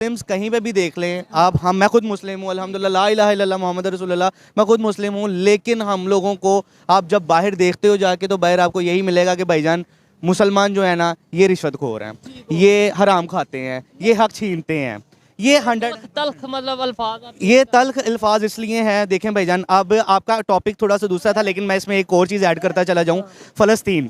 Muslims कहीं पे भी देख लें आप, हम मैं खुद मुस्लिम हूँ अल्हम्दुलिल्लाह, ला इलाहा इल्लल्लाह मोहम्मद रसूलुल्लाह, मैं खुद मुस्लिम हूँ, लेकिन हम लोगों को आप जब बाहर देखते हो जाके तो बाहर आपको यही मिलेगा कि भाईजान मुसलमान जो है ना ये रिश्वतखोर हैं, ये हराम खाते हैं, ये हक छीनते हैं, ये 100 तल्ख मतलब अल्फाज ये तल्ख अल्फाज इसलिए हैं। देखें भाईजान, अब आपका टॉपिक थोड़ा सा दूसरा था, लेकिन मैं इसमें एक और चीज़ ऐड करता चला जाऊँ। फ़लस्तीन,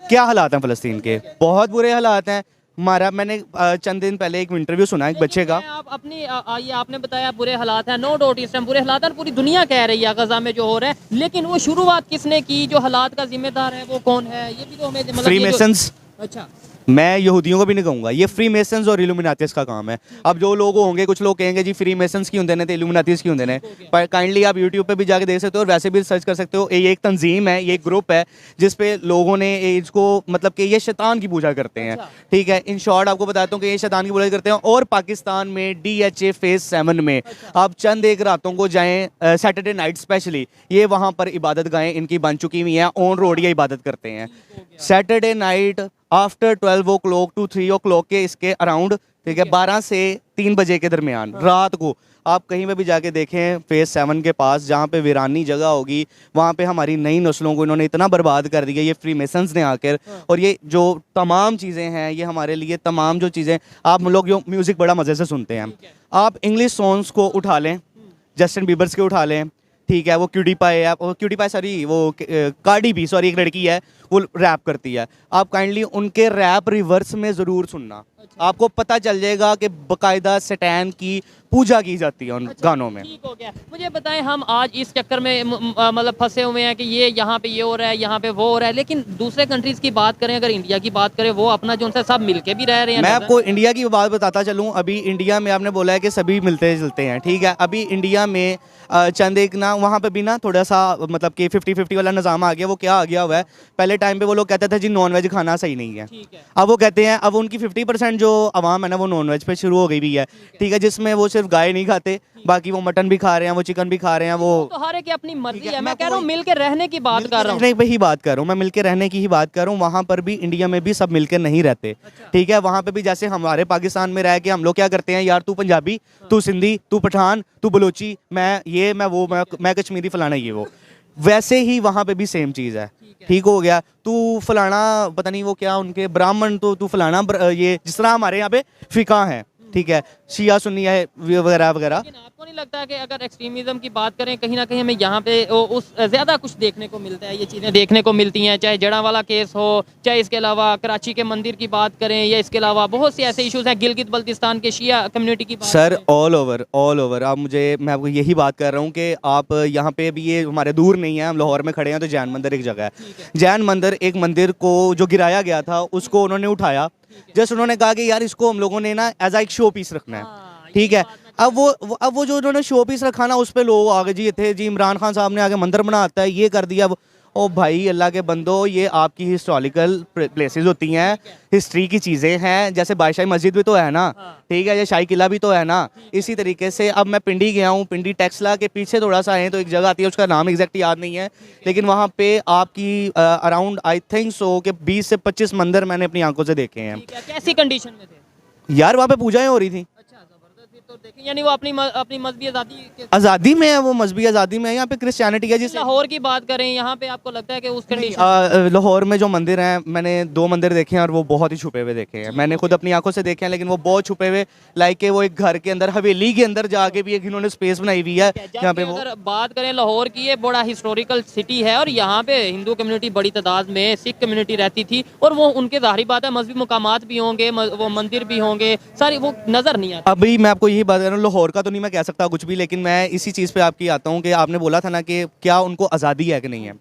क्या हालात हैं फ़लस्तीन के? बहुत बुरे हालात हैं। हमारा मैंने चंद दिन पहले एक इंटरव्यू सुना एक बच्चे का। आप अपनी ये आपने बताया बुरे हालात हैं, नो डाउट इस टाइम बुरे हालात हैं, पूरी दुनिया कह रही है गजा में जो हो रहा है, लेकिन वो शुरुआत किसने की, जो हालात का जिम्मेदार है वो कौन है, ये भी तो हमें मतलब फ्री मेसन्स, अच्छा मैं यहूदियों को भी नहीं कहूँगा, ये फ्री मेसन्स और इल्यूमिनातीस का काम है। अब जो लोग होंगे, कुछ लोग कहेंगे जी फ्री मेसन्स की होंगे ने तो इल्यूमिनातीस की होंगे ने, पर काइंडली आप यूट्यूब पे भी जाके देख सकते हो और वैसे भी सर्च कर सकते हो। ये एक तंजीम है, ये एक ग्रुप है जिस पे लोगों ने इसको मतलब कि ये शैतान की पूजा करते हैं। ठीक है, इन शॉर्ट आपको बताता हूँ कि ये शैतान की पूजा करते हैं। और पाकिस्तान में DHA फेज़ 7 में आप चंद एक रातों को जाएँ, सैटरडे नाइट स्पेशली, ये वहाँ पर इबादत गाहें इनकी बन चुकी हुई हैं, ऑन रोड ये इबादत करते हैं Saturday night after 12 o'clock to 3 o'clock के इसके अराउंड। ठीक है, 12 से 3 बजे के दरमियान रात को आप कहीं पे भी जाके देखें फेज़ 7 के पास, जहाँ पे वीरानी जगह होगी, वहाँ पे हमारी नई नस्लों को इन्होंने इतना बर्बाद कर दिया ये फ्री मेसन्स ने आकर। और ये जो तमाम चीज़ें हैं, ये हमारे लिए तमाम जो चीज़ें, आप लोग जो म्यूज़िक बड़ा मज़े से सुनते हैं, आप इंग्लिश सॉन्ग्स को उठा लें, जस्टिन बीबर्स के उठा लें, ठीक है, वो क्यूटीपाई है, वो क्यूटीपाई सॉरी वो कार्डी बी सॉरी एक लड़की है, वो रैप करती है, आप काइंडली उनके रैप रिवर्स में ज़रूर सुनना, आपको पता चल जाएगा कि बाकायदा सैतान की पूजा की जाती है उन गानों में। ठीक हो गया। मुझे बताएं, हम आज इस चक्कर में मतलब फंसे हुए हैं कि ये यहाँ पे ये हो रहा है, यहाँ पे वो हो रहा है, लेकिन दूसरे कंट्रीज की बात करें, अगर इंडिया की बात करें, वो अपना जो उनसे सब मिलके भी रह रहे हैं। मैं आपको इंडिया की बात बताता चलूँ, अभी इंडिया में आपने बोला है कि सभी मिलते जुलते हैं, ठीक है, अभी इंडिया में चंद एक ना वहाँ पे भी ना थोड़ा सा मतलब कि 50-50 वाला निज़ाम आ गया। वो क्या आ गया हुआ है, पहले टाइम पे वो लोग कहते थे जी नॉन वेज खाना सही नहीं है, अब वो कहते हैं, अब उनकी 50% जो आवाम है ना वो नॉन वेज पे शुरू हो गई भी है। ठीक है, जिसमें वो सिर्फ गाय नहीं खाते, बाकी वो मटन भी खा रहे हैं, वो चिकन भी खा रहे हैं, वो तो हर एक की अपनी मर्जी है। मैं कह रहा हूँ मिल के रहने की बात कर रहा हूँ, रहने पे ही बात कर रहा हूँ, मैं मिलके रहने की ही बात कर रहा हूँ। वहाँ पर भी इंडिया में भी सब मिलके नहीं रहते। ठीक है, वहाँ पे भी जैसे हमारे पाकिस्तान में रह के हम लोग क्या करते हैं, यार तू पंजाबी, तू सिंधी, तू पठान, तू बलोची, मैं ये मैं वो मैं कश्मीरी फलाना ये वो, वैसे ही वहाँ पे भी सेम चीज़ है। ठीक हो गया, तू फलाना पता नहीं वो क्या उनके ब्राह्मण, तो तू फलाना ये जिस तरह हमारे यहाँ पे फिका है, ठीक है, शिया सुन्नी है वगैरह वगैरह। लेकिन आपको नहीं लगता कि अगर एक्सट्रीमिज्म की बात करें, कहीं ना कहीं हमें यहाँ पे उस ज़्यादा कुछ देखने को मिलता है, ये चीज़ें देखने को मिलती हैं, चाहे जड़ावाला केस हो, चाहे इसके अलावा कराची के मंदिर की बात करें, या इसके अलावा बहुत से ऐसे इशूज़ हैं, गिलगित बल्तिस्तान के शिया कम्युनिटी की बात सर ऑल ओवर आप मुझे, मैं आपको यही बात कर रहा हूँ कि आप यहाँ पे भी, ये हमारे दूर नहीं है, हम लाहौर में खड़े हैं, तो जैन मंदिर एक जगह है, जैन मंदिर एक मंदिर को जो गिराया गया था उसको उन्होंने उठाया, जस्ट उन्होंने कहा कि यार इसको हम लोगों ने ना एज एक शो पीस रखना है। ठीक है, अब वो जो उन्होंने शो पीस रखा ना, उस पर लोग आगे जी थे जी इमरान खान साहब ने आगे मंदिर बनाता है, ये कर दिया। ओ भाई अल्लाह के बंदो, ये आपकी हिस्टोरिकल प्लेसेस होती हैं, हिस्ट्री की चीज़ें हैं, जैसे बादशाही मस्जिद भी तो है ना, ठीक है, ये शाही किला भी तो है ना। इसी तरीके से अब मैं पिंडी गया हूँ, पिंडी टेक्सला के पीछे थोड़ा सा है तो एक जगह आती है, उसका नाम एग्जैक्ट याद नहीं है, लेकिन वहाँ पे आपकी अराउंड आई थिंक सो कि 20 से 25 मंदिर मैंने अपनी आंखों से देखे हैं। कैसी कंडीशन में थे यार वहाँ पे पूजाएं हो रही थी। तो देखें, यानी वो अपनी मजहबी आज़ादी में है, वो मजहबी आज़ादी में है। यहाँ पे क्रिश्चियनिटी है जिस लाहौर की बात करें, यहाँ पे आपको लगता है कि उस कंडीशन लाहौर में जो मंदिर हैं, मैंने 2 मंदिर देखे हैं और वो बहुत ही छुपे हुए देखे हैं, मैंने खुद अपनी आंखों से देखे हैं, लेकिन वो बहुत छुपे हुए, लाइक के वो एक घर के अंदर, हवेली के अंदर जाके भी एक इन्होंने स्पेस बनाई हुई है जहाँ पे वो। अगर बात करें लाहौर की, ये बड़ा हिस्टोरिकल सिटी है और यहाँ पे हिंदू कम्युनिटी बड़ी तादाद में, सिख कम्युनिटी रहती थी, और वो उनके ज़ाहिर बात है मजहबी मुकामात भी होंगे, वो मंदिर भी होंगे, सारी वो नज़र नहीं आती। अभी मैं आपको यही बात कर रहा हूँ, लाहौर का तो नहीं मैं कह सकता कुछ भी, लेकिन मैं इसी चीज़ पे आपकी आता हूँ कि आपने बोला था ना कि क्या उनको आज़ादी है कि नहीं है।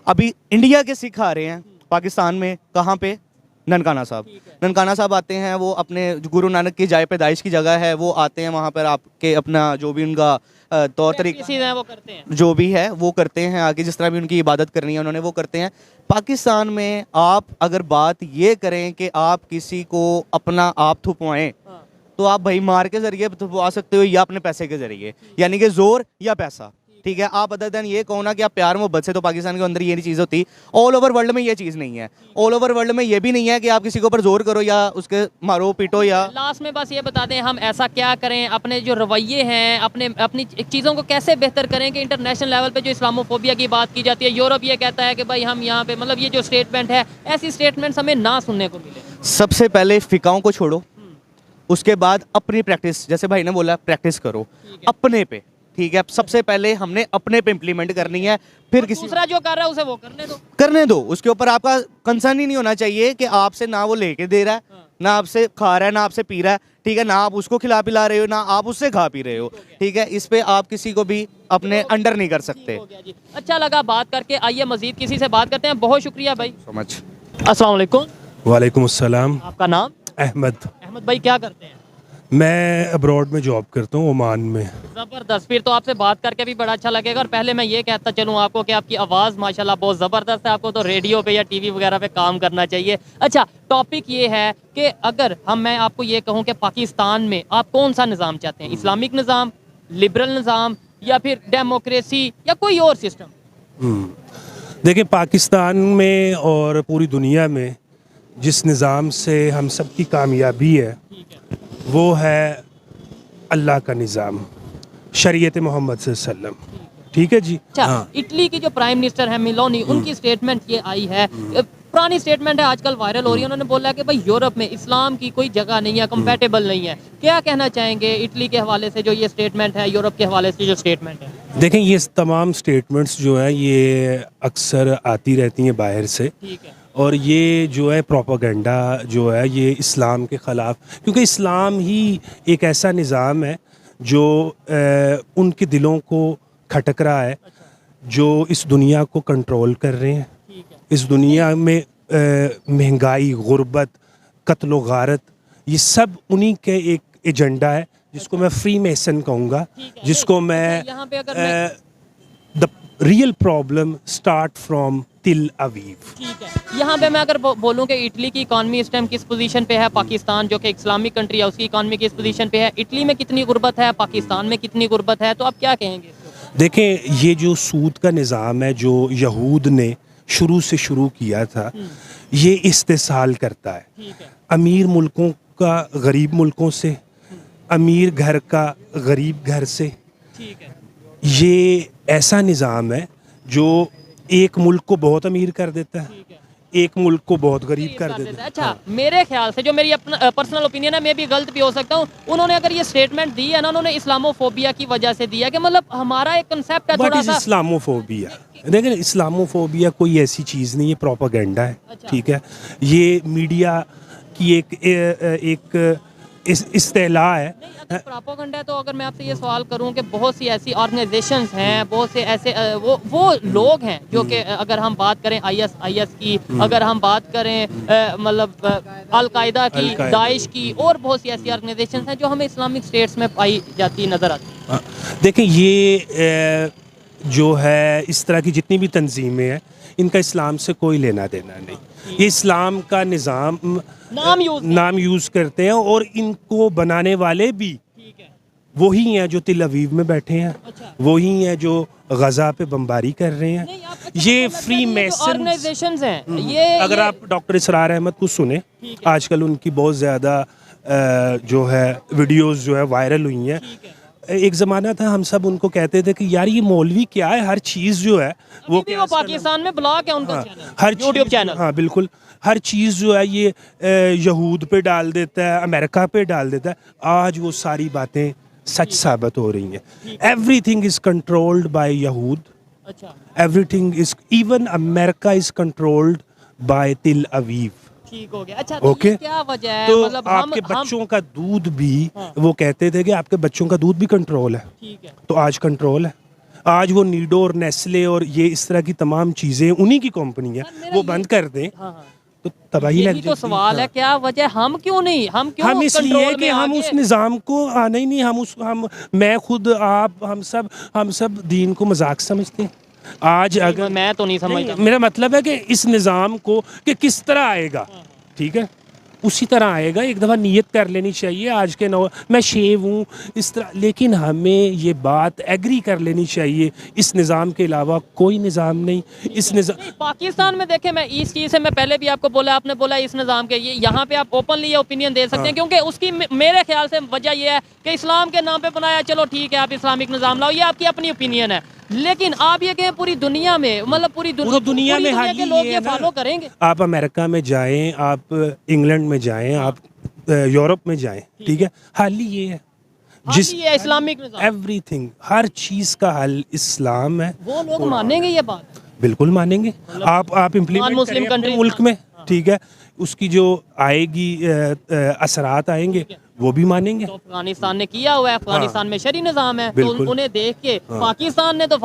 अभी इंडिया के सिख आ रहे हैं पाकिस्तान में, कहाँ पे, ननकाना साहब। ननकाना साहब आते हैं, वो अपने गुरु नानक की जाए पैदाइश की जगह है, वो आते हैं वहाँ पर आपके अपना जो भी उनका तौर तरीका वो करते हैं, जो भी है वो करते हैं, आगे जिस तरह भी उनकी इबादत करनी है उन्होंने वो करते हैं। पाकिस्तान में आप अगर बात ये करें कि आप किसी को अपना आप थुपवाएं, तो आप भाई मार के जरिए थुपवा सकते हो या अपने पैसे के जरिए, यानी कि जोर या पैसा। ठीक है, आप अदर देन ये कहो ना कि आप प्यार मोहब्बत से, तो पाकिस्तान के अंदर ये नहीं चीज़ होती। ऑल ओवर वर्ल्ड में ये चीज़ नहीं है। ऑल ओवर वर्ल्ड में ये भी नहीं है कि आप किसी के ऊपर जोर करो या उसके मारो पीटो या लास्ट में बस ये बता दें, हम ऐसा क्या करें, अपने जो रवैये हैं, अपनी चीज़ों को कैसे बेहतर करें कि इंटरनेशनल लेवल पे जो इस्लामोफोबिया की बात की जाती है, यूरोप ये कहता है कि भाई हम यहाँ पे, मतलब ये जो स्टेटमेंट है, ऐसी स्टेटमेंट्स हमें ना सुनने को मिले। सबसे पहले फ़िकाओं को छोड़ो, उसके बाद अपनी प्रैक्टिस, जैसे भाई ने बोला प्रैक्टिस करो अपने पे, ठीक है। सबसे पहले हमने अपने पे इम्प्लीमेंट करनी है, फिर किसी दूसरा जो कर रहा है उसे वो करने दो। उसके ऊपर आपका कंसर्न ही नहीं होना चाहिए कि आपसे ना वो लेके दे रहा है, ना आपसे खा रहा है, ना आपसे पी रहा है, ठीक है, ना आप उसको खिला पिला रहे हो, ना आप उससे खा पी रहे हो, ठीक है। इस पे आप किसी को भी अपने अंडर नहीं कर सकते। हो गया जी। अच्छा लगा बात करके, आइए मजीद किसी से बात करते हैं। बहुत शुक्रिया भाई। So much. अस्सलाम वालेकुम। वालेकुम अस्सलाम। आपका नाम? अहमद। अहमद भाई क्या करते हैं? मैं अब्रॉड में जॉब करता हूँ, ओमान में। ज़बरदस्त, फिर तो आपसे बात करके भी बड़ा अच्छा लगेगा। और पहले मैं ये कहता चलूँ आपको कि आपकी आवाज़ माशाल्लाह बहुत ज़बरदस्त है, आपको तो रेडियो पे या टीवी वगैरह पे काम करना चाहिए। अच्छा, टॉपिक ये है कि अगर मैं आपको ये कहूँ कि पाकिस्तान में आप कौन सा निज़ाम चाहते हैं, इस्लामिक निज़ाम, लिबरल निज़ाम, या फिर डेमोक्रेसी, या कोई और सिस्टम? देखिए, पाकिस्तान में और पूरी दुनिया में जिस निज़ाम से हम सब की कामयाबी है वो है अल्लाह का निज़ाम, शरीयत मोहम्मद सल्लल्लाहु अलैहि वसल्लम, ठीक है जी। अच्छा, इटली की जो प्राइम मिनिस्टर है मिलोनी, उनकी स्टेटमेंट ये आई है, पुरानी स्टेटमेंट है, आजकल वायरल हो रही है। उन्होंने बोला है कि भाई यूरोप में इस्लाम की कोई जगह नहीं है, कंपैटिबल नहीं है। क्या कहना चाहेंगे इटली के हवाले से जो ये स्टेटमेंट है, यूरोप के हवाले से जो स्टेटमेंट है? देखें, ये तमाम स्टेटमेंट्स जो हैं ये अक्सर आती रहती हैं बाहर से, ठीक है। और ये जो है प्रोपागेंडा जो है ये इस्लाम के ख़िलाफ़, क्योंकि इस्लाम ही एक ऐसा निज़ाम है जो उनके दिलों को खटक रहा है, जो इस दुनिया को कंट्रोल कर रहे हैं। इस दुनिया में महंगाई, गुर्बत, कत्ल व गारत, ये सब उन्हीं के एक एजेंडा है जिसको मैं फ्री मेसन कहूँगा, जिसको मैं यहाँ पे अगर the real problem start from तिल अवीव। ठीक है, यहाँ पे मैं अगर बोलूँ कि इटली की इकॉनमी इस टाइम किस पोजीशन पे है, पाकिस्तान जो कि इस्लामिक कंट्री है उसकी इकॉनमी किस पोजीशन पे है, इटली में कितनी गुर्बत है, पाकिस्तान में कितनी गुर्बत है, तो आप क्या कहेंगे? देखें, ये जो सूद का निज़ाम है जो यहूद ने शुरू से शुरू किया था, ये इस्तेसाल करता है अमीर मुल्कों का गरीब मुल्कों से, अमीर घर का गरीब घर से। ठीक है। ये ऐसा निज़ाम है जो एक मुल्क को बहुत अमीर कर देता है, एक मुल्क को बहुत गरीब कर देता है। अच्छा, मेरे ख्याल से, जो मेरी अपना पर्सनल ओपिनियन है, मैं भी गलत भी हो सकता हूँ, उन्होंने अगर ये स्टेटमेंट दी है ना, उन्होंने इस्लामोफोबिया की वजह से दिया कि मतलब हमारा एक कंसेप्ट है व्हाट थोड़ा इज सा। इस्लामोफोबिया? देखिए, इस्लामोफोबिया कोई ऐसी चीज़ नहीं है, प्रोपागेंडा है। अच्छा। ठीक है, ये मीडिया की एक इस्तेलाह है। नहीं, अगर प्रोपेगेंडा है तो अगर मैं आपसे ये सवाल करूं कि बहुत सी ऐसी ऑर्गेनाइजेशंस हैं, बहुत से ऐसे वो लोग हैं जो कि अगर हम बात करें आईएस की, अगर हम बात करें मतलब अल-कायदा की, दाइश की, और बहुत सी ऐसी ऑर्गेनाइजेशंस हैं जो हमें इस्लामिक स्टेट्स में पाई जाती नज़र आती हैं। देखें, ये जो है इस तरह की जितनी भी तंजीमें हैं, इनका इस्लाम से कोई लेना देना नहीं। ये इस्लाम का निज़ाम नाम यूज़ करते हैं, और इनको बनाने वाले भी वही हैं जो तिल अवीव में बैठे हैं। अच्छा। वही हैं जो गजा पे बमबारी कर रहे हैं। ये फ्री मेसन ऑर्गेनाइजेशंस हैं। ये अगर आप डॉक्टर इसरार अहमद को सुने, आजकल उनकी बहुत ज़्यादा जो है वीडियोस जो है वायरल हुई हैं। एक ज़माना था हम सब उनको कहते थे कि यार ये मौलवी क्या है, हर चीज़ जो है वो पाकिस्तान में ब्लॉक है उनका चैनल, हर यूट्यूब चैनल। हाँ बिल्कुल, हर चीज़ जो है ये यहूद पे डाल देता है, अमेरिका पे डाल देता है। आज वो सारी बातें सच साबित हो रही हैं। एवरीथिंग इज़ कंट्रोल्ड बाय यहूद। अच्छा। Everything is, even America is controlled by Tel Aviv. ठीक हो गया। अच्छा, तो ये क्या वजह है? तो मतलब आपके बच्चों का दूध भी, वो कहते थे कि आपके बच्चों का दूध भी कंट्रोल है। ठीक है। तो आज कंट्रोल है। आज वो नीडो और नेस्ले और ये इस तरह की तमाम चीज़ें उन्हीं की कंपनी है, वो बंद कर दें तो तबाही लग जाएगी। तो सवाल है क्या वजह, हम क्यों नहीं, हम इसलिए कि हम उस निज़ाम को आना ही नहीं, मैं खुद, आप, हम सब दीन को मजाक समझते हैं। आज अगर मैं तो नहीं समझता, मेरा मतलब है कि इस निज़ाम को कि किस तरह आएगा, ठीक है, उसी तरह आएगा। एक दफ़ा नियत कर लेनी चाहिए आज के नौ मैं शेव हूँ इस तरह, लेकिन हमें ये बात एग्री कर लेनी चाहिए इस निज़ाम के अलावा कोई निज़ाम नहीं। इस निज़ाम नहीं, पाकिस्तान में देखें, मैं इस चीज़ से मैं पहले भी आपको बोला, आपने बोला इस निज़ाम के, ये यहाँ पे आप ओपनली ये ओपिनियन दे सकते हैं, क्योंकि उसकी मेरे ख्याल से वजह ये है कि इस्लाम के नाम पे बनाया, चलो ठीक है आप इस्लामिक निज़ाम लाओ, ये आपकी अपनी ओपिनियन है। लेकिन आप ये कहें पूरी दुनिया में, मतलब पूरी दुनिया में हाल के ही लोग ये ये है ना। फॉलो करेंगे। आप अमेरिका में जाएं, आप इंग्लैंड में जाएं, आप यूरोप में जाएं, ठीक है, हाल ही ये है जिस ये इस्लामिक निज़ाम, एवरीथिंग, हर चीज़ का हल इस्लाम है। वो लोग मानेंगे ये बात? बिल्कुल मानेंगे। आप इम्प्लीमेंट मुस्लिम करें अपने कंट्री मुल्क में, ठीक है, उसकी जो आएगी असरात आएंगे वो भी मानेंगे। तो अफगानिस्तान ने किया हुआ है, अफगानिस्तान में शरी निज़ाम है, तो बिल्कुल। उन्हें देख के पाकिस्तान ने तो